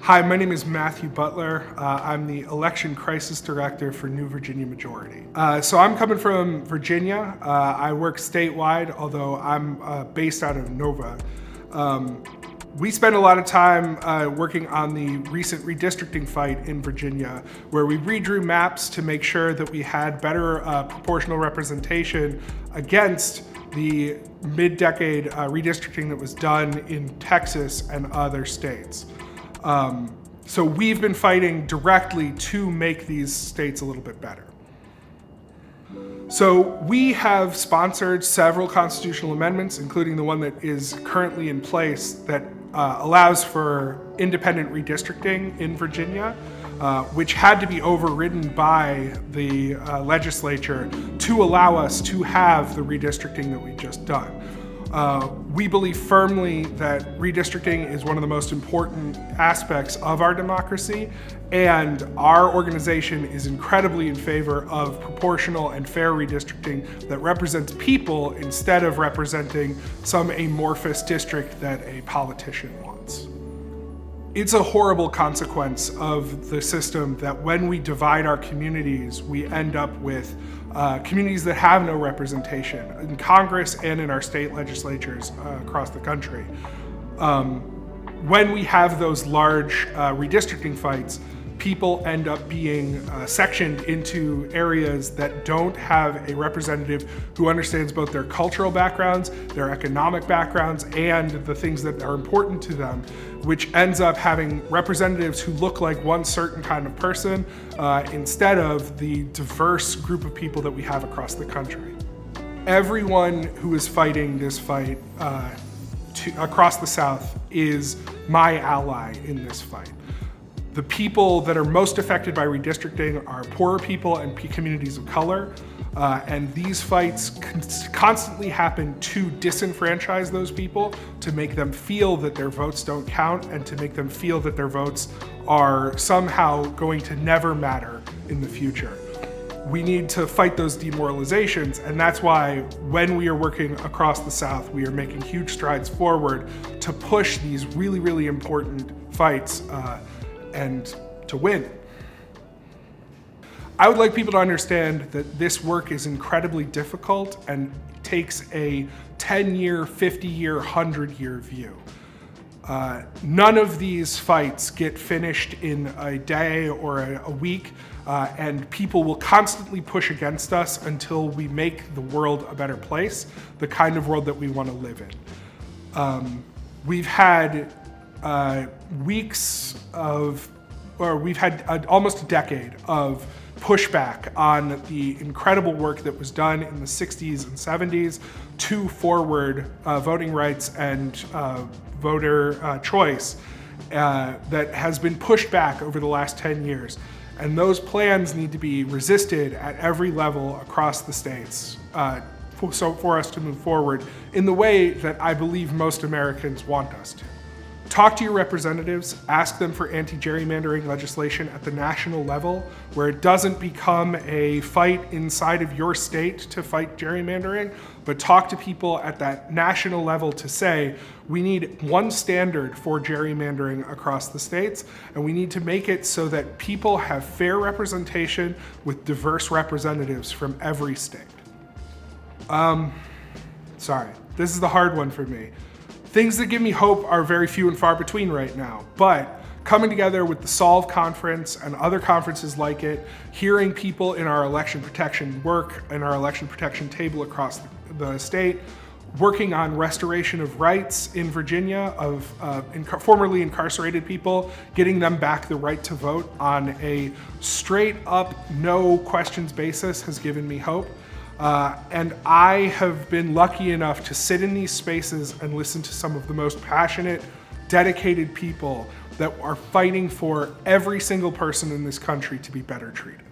Hi, my name is Matthew Butler. I'm the Election Crisis Director for New Virginia Majority. So I'm coming from Virginia. I work statewide, although I'm based out of Nova. We spent a lot of time working on the recent redistricting fight in Virginia, where we redrew maps to make sure that we had better proportional representation against the mid-decade redistricting that was done in Texas and other states. So we've been fighting directly to make these states a little bit better. So we have sponsored several constitutional amendments, including the one that is currently in place that allows for independent redistricting in Virginia, which had to be overridden by the legislature to allow us to have the redistricting that we've just done. We believe firmly that redistricting is one of the most important aspects of our democracy, and our organization is incredibly in favor of proportional and fair redistricting that represents people instead of representing some amorphous district that a politician wants. It's a horrible consequence of the system that when we divide our communities, we end up with communities that have no representation in Congress and in our state legislatures across the country. When we have those large redistricting fights, people end up being sectioned into areas that don't have a representative who understands both their cultural backgrounds, their economic backgrounds, and the things that are important to them, which ends up having representatives who look like one certain kind of person instead of the diverse group of people that we have across the country. Everyone who is fighting this fight across the South is my ally in this fight. The people that are most affected by redistricting are poorer people and communities of color, and these fights constantly happen to disenfranchise those people, to make them feel that their votes don't count, and to make them feel that their votes are somehow going to never matter in the future. We need to fight those demoralizations, and that's why when we are working across the South, we are making huge strides forward to push these really, really important fights and to win. I would like people to understand that this work is incredibly difficult and takes a 10-year, 50-year, 100-year view. None of these fights get finished in a day or a week, and people will constantly push against us until we make the world a better place, the kind of world that we want to live in. We've had almost a decade of pushback on the incredible work that was done in the 60s and 70s to forward voting rights and voter choice that has been pushed back over the last 10 years. And those plans need to be resisted at every level across the states for us to move forward in the way that I believe most Americans want us to. Talk to your representatives, ask them for anti-gerrymandering legislation at the national level, where it doesn't become a fight inside of your state to fight gerrymandering, but talk to people at that national level to say, we need one standard for gerrymandering across the states, and we need to make it so that people have fair representation with diverse representatives from every state. Sorry, this is the hard one for me. Things that give me hope are very few and far between right now, but coming together with the Solve Conference and other conferences like it, hearing people in our election protection work and our election protection table across the state, working on restoration of rights in Virginia of formerly incarcerated people, getting them back the right to vote on a straight up, no questions basis has given me hope. And I have been lucky enough to sit in these spaces and listen to some of the most passionate, dedicated people that are fighting for every single person in this country to be better treated.